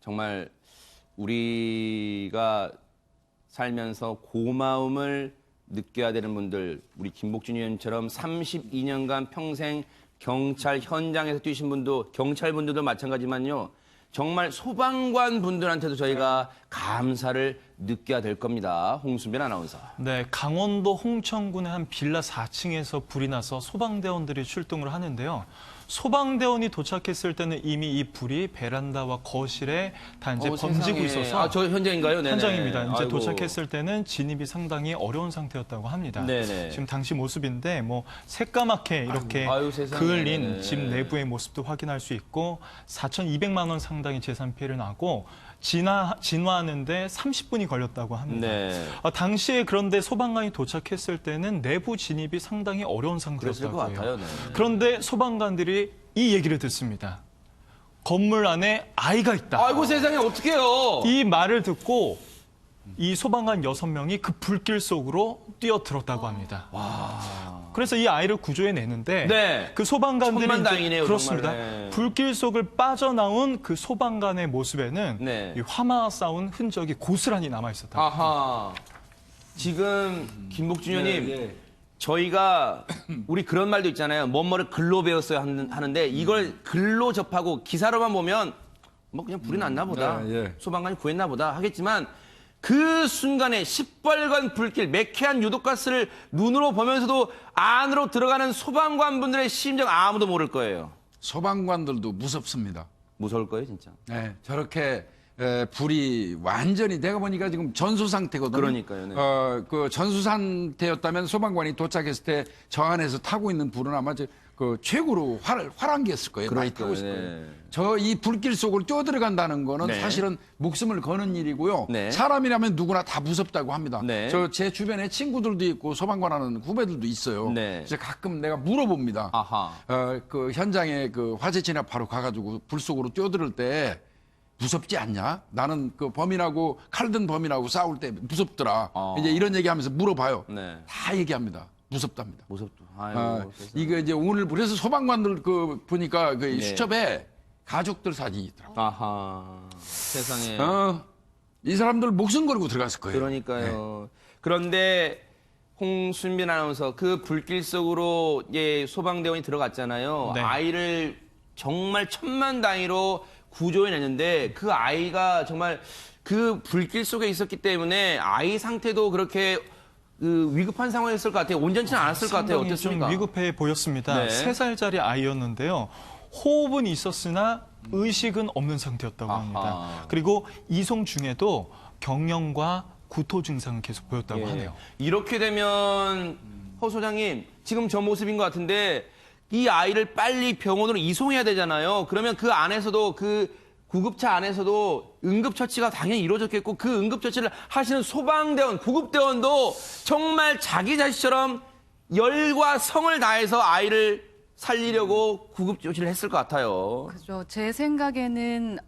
정말 우리가 살면서 고마움을 느껴야 되는 분들, 우리 김복준 의원처럼 32년간 평생 경찰 현장에서 뛰신 분도, 경찰분들도 마찬가지지만요. 정말 소방관 분들한테도 저희가 감사를 느껴야 될 겁니다. 홍순변 아나운서. 네, 강원도 홍천군의 한 빌라 4층에서 불이 나서 소방대원들이 출동을 하는데요. 소방대원이 도착했을 때는 이미 이 불이 베란다와 거실에 다 이제 번지고 있어서 저 현장인가요? 네네. 현장입니다. 이제 아이고. 도착했을 때는 진입이 상당히 어려운 상태였다고 합니다. 네네. 지금 당시 모습인데 뭐 새까맣게 이렇게 아유, 세상에. 그을린 네네. 집 내부의 모습도 확인할 수 있고 4,200만 원 상당의 재산 피해를 나고 진화하는데 30분이 걸렸다고 합니다. 네. 당시에 그런데 소방관이 도착했을 때는 내부 진입이 상당히 어려운 그랬을 상태였다고 것 해요. 같아요. 네. 그런데 소방관들이 이 얘기를 듣습니다. 건물 안에 아이가 있다. 아이고 세상에 어떡해요. 이 말을 듣고 이 소방관 6명이 그 불길 속으로 뛰어들었다고 합니다. 그래서 이 아이를 구조해내는데 네. 그 소방관들이 천만다행이네요, 그렇습니다. 정말. 네. 불길 속을 빠져나온 그 소방관의 모습에는 네. 이 화마 싸운 흔적이 고스란히 남아있었다. 아하. 지금 김복준 의원님, 네. 저희가 우리 그런 말도 있잖아요. 뭐뭐를 글로 배웠어야 하는데 이걸 글로 접하고 기사로만 보면 뭐 그냥 불이 났나 보다. 예. 소방관이 구했나 보다 하겠지만 그 순간에 시뻘건 불길, 매캐한 유독가스를 눈으로 보면서도 안으로 들어가는 소방관분들의 심정 아무도 모를 거예요. 소방관들도 무섭습니다. 무서울 거예요, 진짜. 네, 저렇게 불이 완전히 내가 보니까 지금 전수 상태거든요. 그러니까요, 네. 그 전수 상태였다면 소방관이 도착했을 때 저 안에서 타고 있는 불은 아마 그 최고로 활한기였을 거예요. 많이 타고 있을 그러니까요, 거예요. 네. 저 이 불길 속을 뛰어들어간다는 거는 네. 사실은 목숨을 거는 일이고요. 네. 사람이라면 누구나 다 무섭다고 합니다. 네. 저 제 주변에 친구들도 있고 소방관하는 후배들도 있어요. 네. 그래서 가끔 내가 물어봅니다. 아하. 그 현장에 그 화재 진압하러 가가지고 불 속으로 뛰어들을 때 무섭지 않냐? 나는 그 범인하고 칼 든 범인하고 싸울 때 무섭더라. 이제 이런 얘기하면서 물어봐요. 네. 다 얘기합니다. 무섭답니다. 무섭다. 아이고, 세상에. 이거 이제 오늘 그래서 소방관들 그 보니까 그 네. 수첩에 가족들 사진이 있더라고. 아하. 세상에. 이 사람들 목숨 걸고 들어갔을 거예요. 그러니까요. 그런데 홍순빈 아나운서 그 불길 속으로 소방대원이 들어갔잖아요. 네. 아이를 정말 천만다행으로 구조해냈는데 그 아이가 정말 그 불길 속에 있었기 때문에 아이 상태도 그렇게 그 위급한 상황이었을 것 같아요. 온전치는 않았을 것 같아요. 상당히 어땠습니까? 좀 위급해 보였습니다. 네. 3살짜리 아이였는데요. 호흡은 있었으나 의식은 없는 상태였다고 합니다. 아하. 그리고 이송 중에도 경련과 구토 증상을 계속 보였다고 예. 하네요. 이렇게 되면 허 소장님 지금 저 모습인 것 같은데 이 아이를 빨리 병원으로 이송해야 되잖아요. 그러면 그 안에서도 그 구급차 안에서도 응급처치가 당연히 이루어졌겠고 그 응급처치를 하시는 소방대원, 구급대원도 정말 자기 자식처럼 열과 성을 다해서 아이를 살리려고 구급조치를 했을 것 같아요. 그죠. 제 생각에는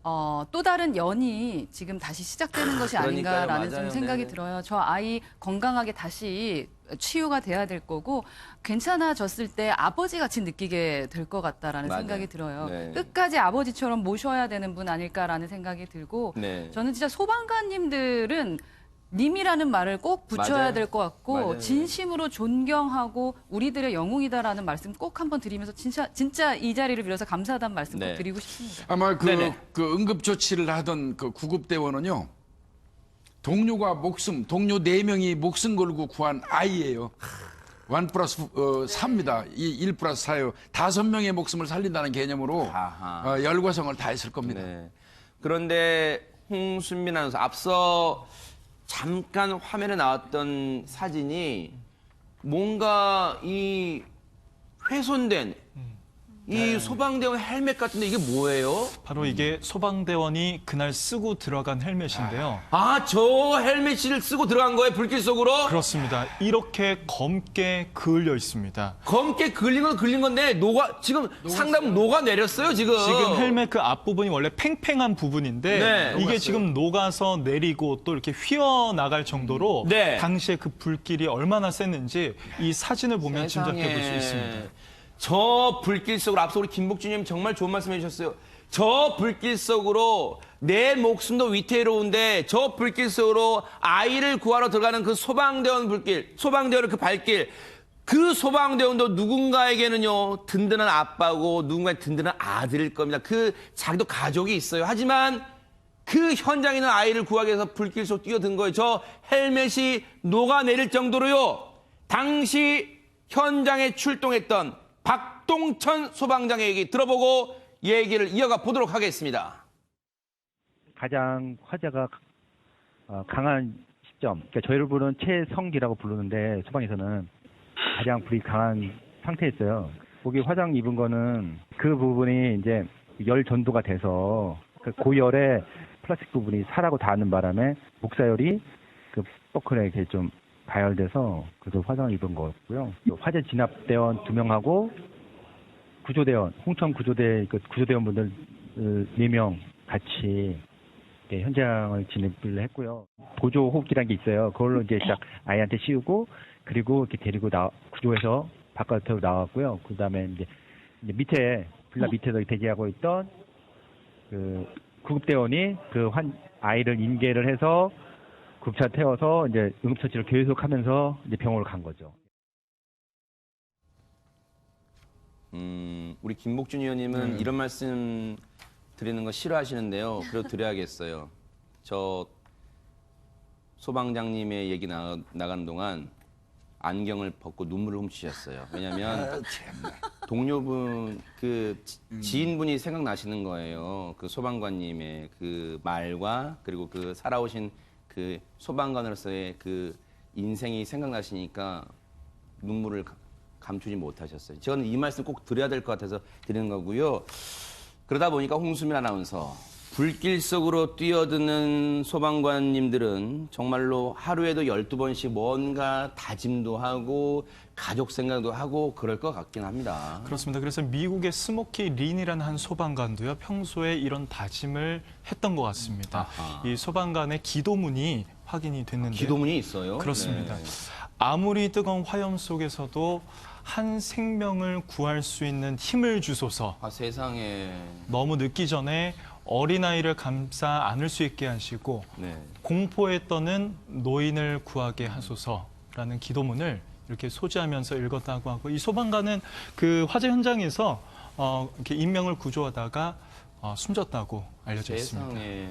또 다른 연이 지금 다시 시작되는 것이 그러니까요. 아닌가라는 맞아요. 좀 생각이 네. 들어요. 저 아이 건강하게 다시 치유가 돼야 될 거고 괜찮아졌을 때 아버지 같이 느끼게 될 것 같다라는 맞아요. 생각이 들어요. 네. 끝까지 아버지처럼 모셔야 되는 분 아닐까라는 생각이 들고 네. 저는 진짜 소방관님들은 님이라는 말을 꼭 붙여야 맞아요. 될 것 같고 맞아요. 진심으로 존경하고 우리들의 영웅이다라는 말씀 꼭 한번 드리면서 진짜 이 자리를 빌어서 감사하다는 말씀 꼭 네. 드리고 싶습니다. 아마 네네. 그 응급조치를 하던 그 구급대원은요. 동료 4명이 목숨 걸고 구한 아이예요. 1+3입니다. 1+4예요. 5명의 목숨을 살린다는 개념으로 아하. 열과성을 다했을 겁니다. 네. 그런데 홍순민 아나운서 앞서 잠깐 화면에 나왔던 사진이 뭔가 이 훼손된 이 소방대원 헬멧 같은데 이게 뭐예요? 바로 이게 소방대원이 그날 쓰고 들어간 헬멧인데요. 아, 저 헬멧을 쓰고 들어간 거예요, 불길 속으로? 그렇습니다. 이렇게 검게 그을려 있습니다. 검게 걸린 건 걸린 건데 지금 상당 녹아내렸어요, 지금. 지금 헬멧 그 앞부분이 원래 팽팽한 부분인데 네. 이게 녹았어요. 지금 녹아서 내리고 또 이렇게 휘어나갈 정도로 네. 당시에 그 불길이 얼마나 셌는지 이 사진을 보면 짐작해 볼 수 있습니다. 저 불길 속으로 앞서 우리 김복준님 정말 좋은 말씀 해주셨어요. 저 불길 속으로 내 목숨도 위태로운데 저 불길 속으로 아이를 구하러 들어가는 그 소방대원 불길, 소방대원의 그 발길, 그 소방대원도 누군가에게는요 든든한 아빠고 누군가의 든든한 아들일 겁니다. 그 자기도 가족이 있어요. 하지만 그 현장에 있는 아이를 구하기 위해서 불길 속 뛰어든 거예요. 저 헬멧이 녹아내릴 정도로요. 당시 현장에 출동했던 박동천 소방장의 얘기 들어보고 얘기를 이어가 보도록 하겠습니다. 가장 화재가 강한 시점, 그러니까 저희를 부르는 최성기라고 부르는데 소방에서는 가장 불이 강한 상태였어요. 거기 화상 입은 거는 그 부분이 이제 열 전도가 돼서 그 고열에 플라스틱 부분이 사라고 닿는 바람에 목사열이 그 버클에 이렇게 좀 가열돼서 그래서 화상을 입은 거였고요. 또 화재 진압대원 2명하고 구조대원, 홍천 구조대 그 구조대원분들 4명 같이 현장을 진입을 했고요. 보조 호흡기라는 게 있어요. 그걸로 이제 딱 아이한테 씌우고 그리고 이렇게 데리고 구조해서 바깥으로 나왔고요. 그다음에 이제 밑에 빌라 밑에서 대기하고 있던 그 구급대원이 그 아이를 인계를 해서 구급차 태워서 이제 응급처치를 계속하면서 이제 병원을 간 거죠. 우리 김복준 의원님은 이런 말씀 드리는 거 싫어하시는데요. 그래도 드려야겠어요. 저 소방장님의 얘기 나가는 동안 안경을 벗고 눈물을 훔치셨어요. 왜냐하면 동료분 그 지인분이 생각나시는 거예요. 그 소방관님의 그 말과 그리고 그 살아오신 그 소방관으로서의 그 인생이 생각나시니까 눈물을 감추지 못하셨어요. 저는 이 말씀 꼭 드려야 될 것 같아서 드리는 거고요. 그러다 보니까 홍수민 아나운서, 불길 속으로 뛰어드는 소방관님들은 정말로 하루에도 12번씩 뭔가 다짐도 하고 가족 생각도 하고 그럴 것 같긴 합니다. 그렇습니다. 그래서 미국의 스모키 린이라는 한 소방관도요, 평소에 이런 다짐을 했던 것 같습니다. 아하. 이 소방관의 기도문이 확인이 됐는데 기도문이 있어요? 그렇습니다. 네. 아무리 뜨거운 화염 속에서도 한 생명을 구할 수 있는 힘을 주소서. 아, 세상에. 너무 늦기 전에 어린아이를 감싸 안을 수 있게 하시고 네. 공포에 떠는 노인을 구하게 하소서라는 기도문을 이렇게 소지하면서 읽었다고 하고, 이 소방관은 그 화재 현장에서 이렇게 인명을 구조하다가 숨졌다고 알려져 있습니다. 세상에.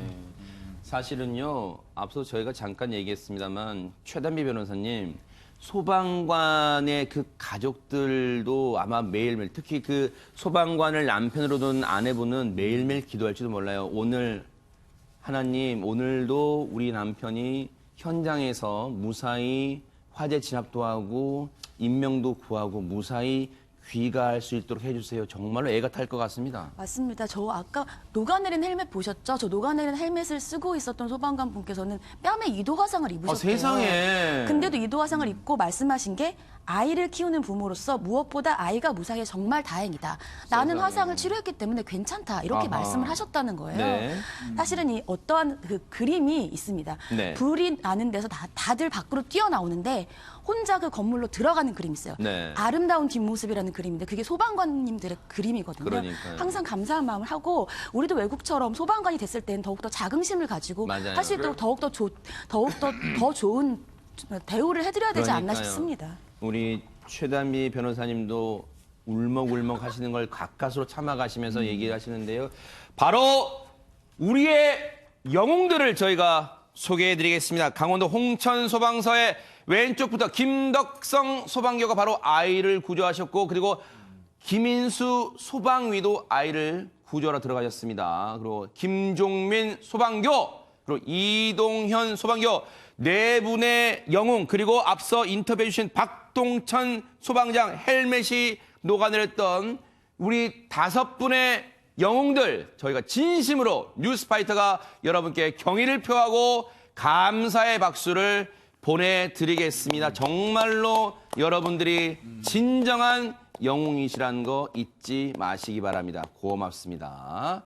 사실은요, 앞서 저희가 잠깐 얘기했습니다만 최단비 변호사님, 소방관의 그 가족들도 아마 매일매일, 특히 그 소방관을 남편으로 둔 아내분은 매일매일 기도할지도 몰라요. 오늘 하나님, 오늘도 우리 남편이 현장에서 무사히 화재 진압도 하고 인명도 구하고 무사히 귀가할 수 있도록 해주세요. 정말로 애가 탈 것 같습니다. 맞습니다. 저 아까 녹아내린 헬멧 보셨죠? 저 녹아내린 헬멧을 쓰고 있었던 소방관 분께서는 뺨에 2도 화상을 입으셨대요. 세상에. 근데도 2도 화상을 입고 말씀하신 게 아이를 키우는 부모로서 무엇보다 아이가 무사해 정말 다행이다. 나는 세상에. 화상을 치료했기 때문에 괜찮다. 이렇게 아하. 말씀을 하셨다는 거예요. 네. 사실은 이 어떠한 그 그림이 있습니다. 네. 불이 나는 데서 다들 밖으로 뛰어나오는데 혼자 그 건물로 들어가는 그림이 있어요. 네. 아름다운 뒷모습이라는 그림인데 그게 소방관님들의 그림이거든요. 그러니까요. 항상 감사한 마음을 하고 우리도 외국처럼 소방관이 됐을 때는 더욱더 자긍심을 가지고 맞아요. 할 수 있도록 더욱더 더 좋은 대우를 해드려야 되지 않나 그러니까요. 싶습니다. 우리 최단비 변호사님도 울먹울먹 하시는 걸 가까스로 참아가시면서 얘기하시는데요. 바로 우리의 영웅들을 저희가 소개해드리겠습니다. 강원도 홍천 소방서의 왼쪽부터 김덕성 소방교가 바로 아이를 구조하셨고, 그리고 김인수 소방위도 아이를 구조하러 들어가셨습니다. 그리고 김종민 소방교, 그리고 이동현 소방교, 네 분의 영웅, 그리고 앞서 인터뷰해 주신 박동천 소방장, 헬멧이 녹아내렸던 우리 5분의 영웅들, 저희가 진심으로 뉴스파이터가 여러분께 경의를 표하고 감사의 박수를 보내드리겠습니다. 정말로 여러분들이 진정한 영웅이시라는 거 잊지 마시기 바랍니다. 고맙습니다.